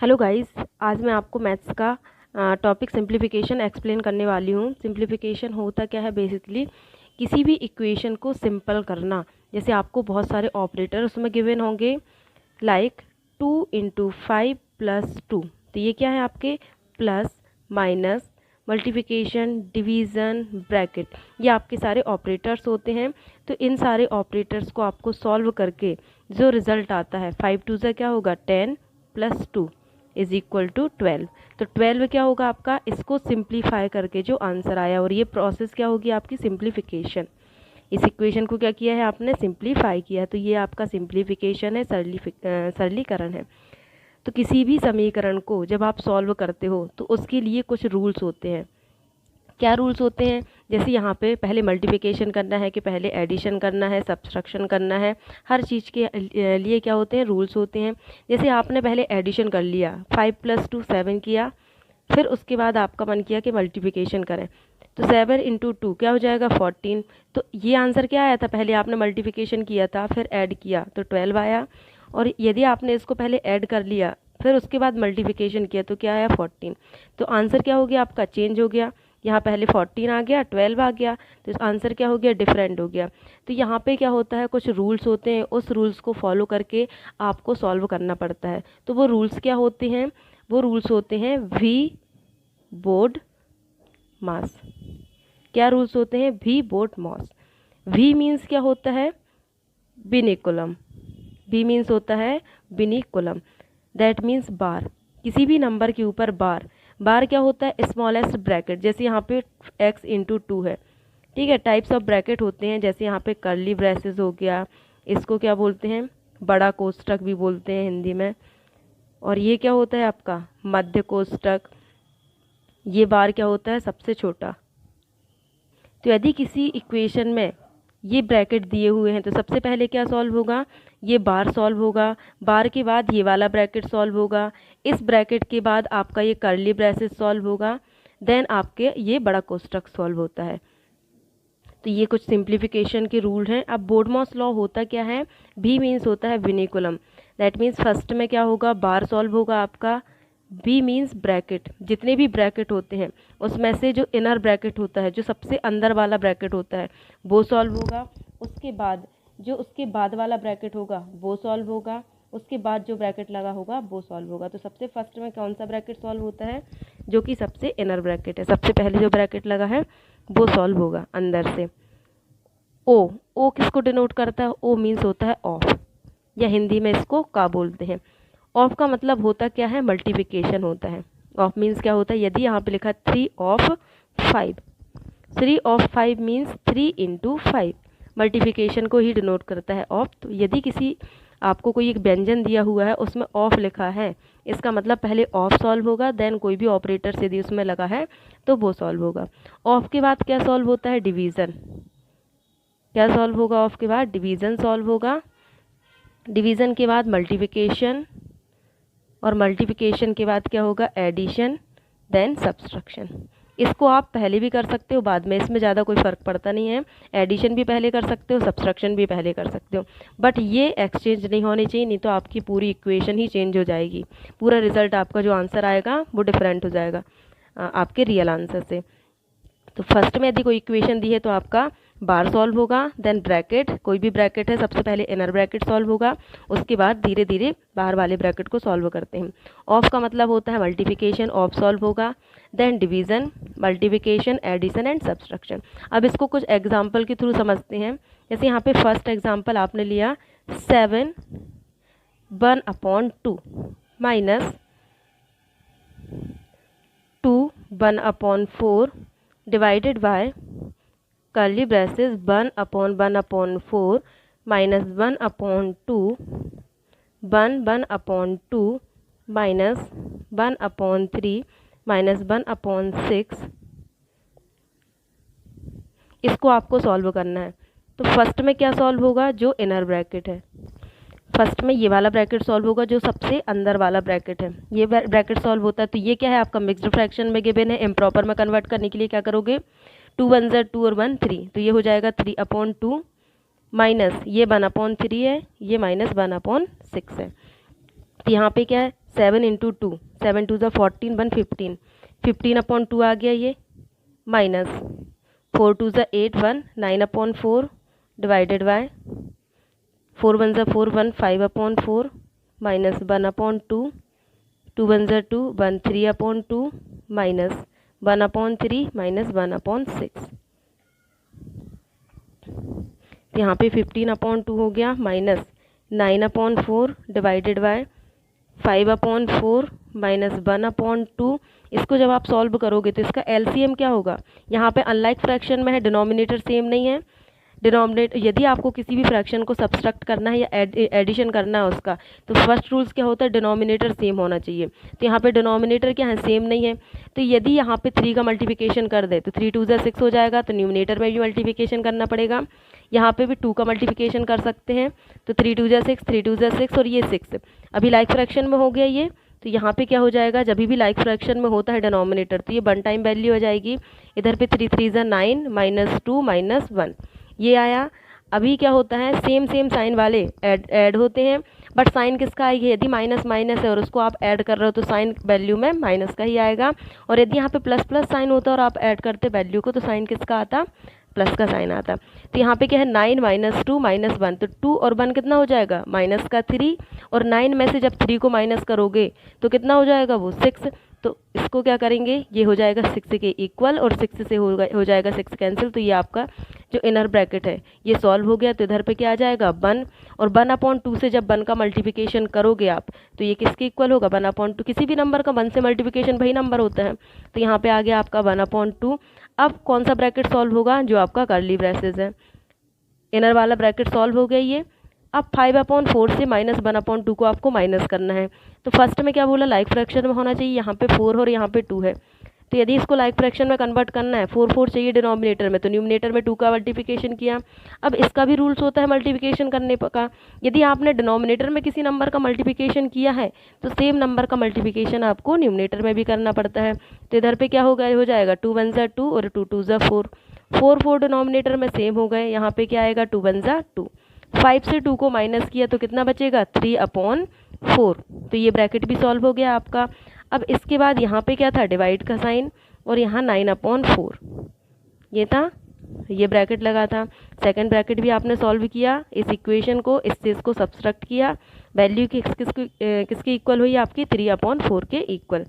Hello guys, आज मैं आपको मैथ्स का टॉपिक सिंप्लीफिकेशन एक्सप्लेन करने वाली हूँ। सिंप्लीफिकेशन होता क्या है, बेसिकली किसी भी इक्वेशन को सिंपल करना। जैसे आपको बहुत सारे ऑपरेटर उसमें गिवन होंगे, लाइक 2 × 5 + 2। तो ये क्या है आपके plus, minus, multiplication, division, bracket, ये आपके सारे ऑपरेटर्स होते हैं। तो इन सारे ऑपरेटर्स को आपको सॉल्व करके जो रिज़ल्ट आता है, 5 2 क्या होगा 10 + 2 = 12। तो 12 क्या होगा आपका, इसको सिंप्लीफाई करके जो आंसर आया, और ये प्रोसेस क्या होगी आपकी सिंप्लीफिकेशन। इस इक्वेशन को क्या किया है आपने, सिंप्लीफाई किया। तो ये आपका सिंप्लीफिकेशन है, सरलीकरण है। तो किसी भी समीकरण को जब आप सॉल्व करते हो तो उसके लिए कुछ रूल्स होते हैं। क्या रूल्स होते हैं, जैसे यहाँ पे पहले मल्टीप्लिकेशन करना है कि पहले एडिशन करना है, सब्सट्रैक्शन करना है, हर चीज़ के लिए क्या होते हैं, रूल्स होते हैं। जैसे आपने पहले एडिशन कर लिया, 5 + 2 7 किया, फिर उसके बाद आपका मन किया कि मल्टीप्लिकेशन करें, तो 7 × 2 क्या हो जाएगा 14। तो ये आंसर क्या आया था, पहले आपने मल्टीप्लिकेशन किया था फिर ऐड किया तो 12 आया। और यदि आपने इसको पहले ऐड कर लिया फिर उसके बाद मल्टीप्लिकेशन किया तो क्या आया 14। तो आंसर क्या हो गया आपका, चेंज हो गया। यहाँ पहले 14 आ गया, 12 आ गया, तो आंसर क्या हो गया, डिफरेंट हो गया। तो यहाँ पे क्या होता है, कुछ रूल्स होते हैं, उस रूल्स को फॉलो करके आपको सॉल्व करना पड़ता है। तो वो रूल्स क्या होते हैं, वो रूल्स होते हैं वी बोर्ड मास। क्या रूल्स होते हैं, V BODMAS. V means क्या होता है, बिनिकुलम। वी मीन्स होता है बिनिकुलम, दैट मीन्स बार। किसी भी नंबर के ऊपर बार। बार क्या होता है, स्मॉलेस्ट ब्रैकेट। जैसे यहाँ पे x × 2 है, ठीक है। टाइप्स ऑफ ब्रैकेट होते हैं, जैसे यहाँ पे कर्ली ब्रेसेस हो गया, इसको क्या बोलते हैं, बड़ा कोष्ठक भी बोलते हैं हिंदी में। और ये क्या होता है आपका मध्य कोष्ठक। ये बार क्या होता है, सबसे छोटा। तो यदि किसी इक्वेशन में ये ब्रैकेट दिए हुए हैं तो सबसे पहले क्या सॉल्व होगा, ये बार सॉल्व होगा। बार के बाद ये वाला ब्रैकेट सॉल्व होगा। इस ब्रैकेट के बाद आपका ये कर्ली ब्रेसेस सॉल्व होगा। देन आपके ये बड़ा कोष्ठक सॉल्व होता है। तो ये कुछ सिंप्लीफिकेशन के रूल हैं। अब बोर्डमॉस लॉ होता क्या है, भी मीन्स होता है विनिकुलम। दैट मीन्स फर्स्ट में क्या होगा, बार सॉल्व होगा आपका। बी मीन्स ब्रैकेट, जितने भी ब्रैकेट होते हैं उसमें से जो इनर ब्रैकेट होता है, जो सबसे अंदर वाला ब्रैकेट होता है, वो सॉल्व होगा। उसके बाद जो उसके बाद वाला ब्रैकेट होगा वो सॉल्व होगा। उसके बाद जो ब्रैकेट लगा होगा वो सॉल्व होगा। तो सबसे फर्स्ट में कौन सा ब्रैकेट सॉल्व होता है, जो कि सबसे इनर ब्रैकेट है, सबसे पहले जो ब्रैकेट लगा है वो सॉल्व होगा अंदर से। ओ किसको डिनोट करता है, ओ मीन्स होता है ऑफ, या हिंदी में इसको का बोलते हैं। ऑफ का मतलब होता क्या है, मल्टीप्लिकेशन होता है। ऑफ मीन्स क्या होता है, यदि यहाँ पे लिखा 3 of 5, 3 of 5 मीन्स 3 × 5, मल्टीप्लिकेशन को ही डिनोट करता है ऑफ। तो यदि किसी आपको कोई एक व्यंजन दिया हुआ है उसमें ऑफ लिखा है, इसका मतलब पहले ऑफ सॉल्व होगा, देन कोई भी ऑपरेटर यदि उसमें लगा है तो वो सॉल्व होगा। ऑफ के बाद क्या सॉल्व होता है, डिवीज़न। क्या सॉल्व होगा ऑफ के बाद, डिवीज़न सॉल्व होगा। डिवीज़न के बाद मल्टीप्लिकेशन, और मल्टीप्लिकेशन के बाद क्या होगा, एडिशन, देन सब्सट्रैक्शन। इसको आप पहले भी कर सकते हो, बाद में, इसमें ज़्यादा कोई फ़र्क पड़ता नहीं है। एडिशन भी पहले कर सकते हो, सब्सट्रैक्शन भी पहले कर सकते हो, बट ये एक्सचेंज नहीं होने चाहिए, नहीं तो आपकी पूरी इक्वेशन ही चेंज हो जाएगी। पूरा रिजल्ट आपका जो आंसर आएगा वो डिफरेंट हो जाएगा आपके रियल आंसर से। तो फर्स्ट में यदि कोई इक्वेशन दी है तो आपका बार सॉल्व होगा, देन ब्रैकेट, कोई भी ब्रैकेट है सबसे पहले इनर ब्रैकेट सॉल्व होगा, उसके बाद धीरे धीरे बाहर वाले ब्रैकेट को सॉल्व करते हैं। ऑफ का मतलब होता है मल्टीप्लिकेशन, ऑफ सॉल्व होगा, then division, multiplication, addition and subtraction. अब इसको कुछ एग्जाम्पल के थ्रू समझते हैं। जैसे यहाँ पे फर्स्ट एग्जाम्पल आपने लिया 7 1/2 minus 2 1/4 divided by curly braces 1/1/4 minus 1/2 1/2 minus 1/3 minus 1/6। इसको आपको सॉल्व करना है। तो फर्स्ट में क्या सॉल्व होगा, जो इनर ब्रैकेट है, फर्स्ट में ये वाला ब्रैकेट सॉल्व होगा, जो सबसे अंदर वाला ब्रैकेट है, ये ब्रैकेट सॉल्व होता है। तो ये क्या है आपका मिक्स्ड फ्रैक्शन में गिवन है। इम्प्रॉपर में कन्वर्ट करने के लिए क्या करोगे, 2 1 2 और 1 3, तो ये हो जाएगा 3/2 माइनस ये 1/3 है, ये -1/6 है। तो यहाँ पे क्या है 7 इंटू 2, 7 2 ज़ा 14, 1 15, 15/2 आ गया ये, माइनस 4 2 ज़ा 8, 1 9/4 डिवाइडेड बाय 4 1 ज़ा 4, 1 5/4 माइनस 1/2, 2 1 ज़ा 2, 1 3/2 माइनस 1/3 माइनस 1/6। यहाँ पे 15/2 हो गया माइनस 9/4 डिवाइडेड बाय 5/4 माइनस 1/2। इसको जब आप सॉल्व करोगे तो इसका एलसीएम क्या होगा? यहाँ पे अनलाइक फ्रैक्शन में है, डिनोमिनेटर सेम नहीं है। डिनोमिनेटर यदि आपको किसी भी फ्रैक्शन को सब्सट्रैक्ट करना है या एडिशन करना है उसका, तो फर्स्ट रूल्स क्या होता है? डिनोमिनेटर सेम होना चाहिए। तो यहाँ पे डिनोमिनेटर क्या है? सेम नहीं है। तो यदि यहाँ पे 3 का मल्टीप्लिकेशन कर दे तो 3 2 ज़ा 6 हो जाएगा, तो न्यूमिनेटर में भी मल्टीप्लिकेशन करना पड़ेगा। यहाँ पे भी 2 का मल्टीप्लिकेशन कर सकते हैं, तो 3 2 ज़ा 6, 3 2 ज़ा 6 और ये 6 अभी लाइक फ्रैक्शन में हो गया ये। तो यहाँ पे क्या हो जाएगा? जब भी लाइक फ्रैक्शन में होता है डिनोमिनेटर तो ये 1 टाइम वैल्यू हो जाएगी। इधर पे 3 3 ज़ा 9 माइनस 2 माइनस 1 ये आया। अभी क्या होता है? सेम सेम साइन वाले ऐड होते हैं, बट साइन किसका आएगी? यदि माइनस माइनस है और उसको आप ऐड कर रहे हो तो साइन वैल्यू में माइनस का ही आएगा, और यदि यहाँ पे प्लस प्लस साइन होता और आप ऐड करते वैल्यू को तो साइन किसका आता? प्लस का साइन आता। तो यहाँ पे क्या है? 9 माइनस 2 माइनस 1, तो 2 और 1 कितना हो जाएगा? माइनस का 3, और 9 में से जब 3 को माइनस करोगे तो कितना हो जाएगा? वो 6। तो इसको क्या करेंगे? ये हो जाएगा 6 के इक्वल, और 6 से हो जाएगा 6 कैंसिल। तो ये आपका जो इनर ब्रैकेट है ये सॉल्व हो गया। तो इधर पे क्या आ जाएगा? 1, और 1/2 से जब 1 का मल्टीप्लिकेशन करोगे आप तो ये किसके इक्वल होगा? 1/2। किसी भी नंबर का 1 से मल्टीप्लिकेशन वही नंबर होता है, तो यहाँ पे आ गया आपका 1/2। अब कौन सा ब्रैकेट सॉल्व होगा? जो आपका कर्ली ब्रेसेस है, इनर वाला ब्रैकेट सॉल्व हो गया ये। अब 5/4 से माइनस 1/2 को आपको माइनस करना है। तो फर्स्ट में क्या बोला? लाइक फ्रैक्शन में होना चाहिए। यहाँ पे 4 और यहाँ पे 2 है, तो यदि इसको लाइक फ्रैक्शन में कन्वर्ट करना है, 4 4 चाहिए डिनोमिनेटर में, तो न्यूमिनेटर में 2 का मल्टीप्लिकेशन किया। अब इसका भी रूल्स होता है मल्टीप्लिकेशन करने का। यदि आपने डिनोमिनेटर में किसी नंबर का मल्टीप्लिकेशन किया है तो सेम नंबर का मल्टीप्लिकेशन आपको न्यूमिनेटर में भी करना पड़ता है। तो इधर पे क्या हो जाएगा? 2 1 ज़ा 2 और 2 2 ज़ा 4, 4 4 डिनोमिनेटर में सेम हो गए। यहाँ पे क्या आएगा? 2 1 ज़ा 2। 5 से 2 को माइनस किया तो कितना बचेगा? 3/4। तो ये ब्रैकेट भी सॉल्व हो गया आपका। अब इसके बाद यहाँ पे क्या था? डिवाइड का साइन, और यहाँ 9/4 ये था, ये ब्रैकेट लगा था। सेकंड ब्रैकेट भी आपने सॉल्व किया, इस इक्वेशन को इससे इसको सब्सट्रैक्ट किया, वैल्यू किसके इक्वल हुई? आपकी 3/4 के इक्वल।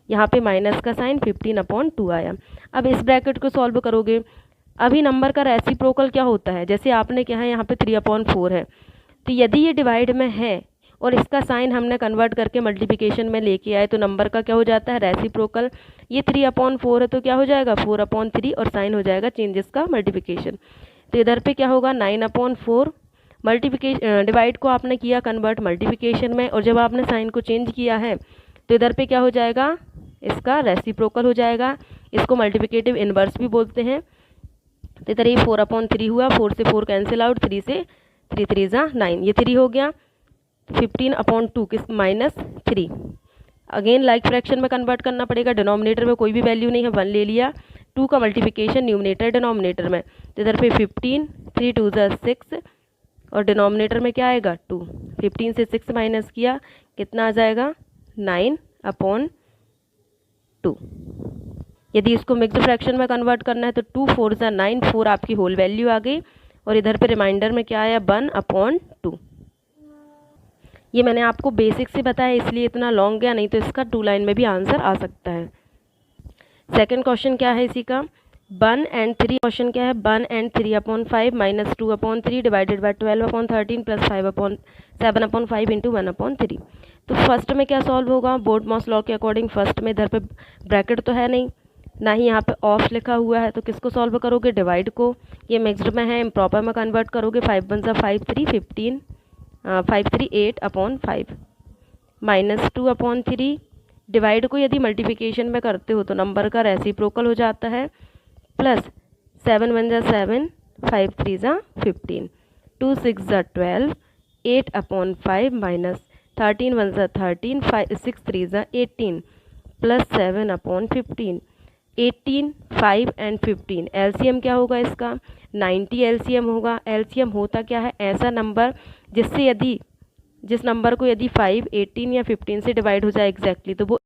यहाँ पे माइनस का साइन 15/2 आया। अब इस ब्रैकेट को सॉल्व करोगे। अभी नंबर का रेसिप्रोकल क्या होता है? जैसे आपने क्या है, यहाँ पे 3/4 है, तो यदि ये डिवाइड में है और इसका साइन हमने कन्वर्ट करके मल्टीप्लिकेशन में लेके आए तो नंबर का क्या हो जाता है? रेसिप्रोकल। ये 3/4 है तो क्या हो जाएगा? 4/3, और साइन हो जाएगा चेंजेस का मल्टीप्लिकेशन। तो इधर पे क्या होगा? 9/4 मल्टीप्लिकेशन, डिवाइड को आपने किया कन्वर्ट मल्टीप्लिकेशन में, और जब आपने साइन को चेंज किया है तो इधर पे क्या हो जाएगा? इसका रेसिप्रोकल हो जाएगा। इसको मल्टीप्लिकेटिव इनवर्स भी बोलते हैं। तो इधर ये 4/3 हुआ, 4 से 4 कैंसिल आउट, 3 से 3 3 ज़ा 9, ये 3 हो गया। 15/2 किस? माइनस 3। अगेन लाइक फ्रैक्शन में कन्वर्ट करना पड़ेगा। डिनोमिनेटर में कोई भी वैल्यू नहीं है, 1 ले लिया। 2 का मल्टीप्लिकेशन न्यूमिनेटर डिनोमिनेटर में, तो इधर पे 15, 3 2 ज़ा 6, और डिनोमिनेटर में क्या आएगा? 2। 15 से 6 माइनस किया, कितना आ जाएगा? 9/2। यदि इसको मिक्स्ड फ्रैक्शन में कन्वर्ट करना है तो 2 4 ज़ा 9, 4 आपकी होल वैल्यू आ गई, और इधर पे रिमाइंडर में क्या आया? 1/2। ये मैंने आपको बेसिक से बताया इसलिए इतना लॉन्ग गया, नहीं तो इसका 2 लाइन में भी आंसर आ सकता है। सेकंड क्वेश्चन क्या है इसी का? 1 and 3 क्वेश्चन क्या है? 1 and 3/5 minus 2/3 divided by 12/13 plus 7/5 into 1/3। तो फर्स्ट में क्या सॉल्व होगा? बोर्ड-मॉस लॉ के अकॉर्डिंग फर्स्ट में इधर पे ब्रैकेट तो है नहीं, ना ही यहाँ पे ऑफ लिखा हुआ है, तो किसको सॉल्व करोगे? डिवाइड को। ये मिक्स्ड में है, इम्प्रॉपर में कन्वर्ट करोगे। 5 1 ज़ा 5 3 15, 5 3 8/5 माइनस 2/3। डिवाइड को यदि मल्टीप्लिकेशन में करते हो तो नंबर का रेसिप्रोकल हो जाता है, प्लस 7 1 ज़ा 7, 5 3 ज़ा 15, 2 6 ज़ा 12, 8/5 माइनस 13 1 ज़ा 13, 6 3 ज़ा 18, प्लस 7/15। 18, 5 and 15 एलसीएम क्या होगा इसका? 90 एलसीएम होगा। एलसीएम होता क्या है? ऐसा नंबर जिससे यदि जिस नंबर को यदि 5, 18 या 15 से डिवाइड हो जाए एग्जैक्टली तो वो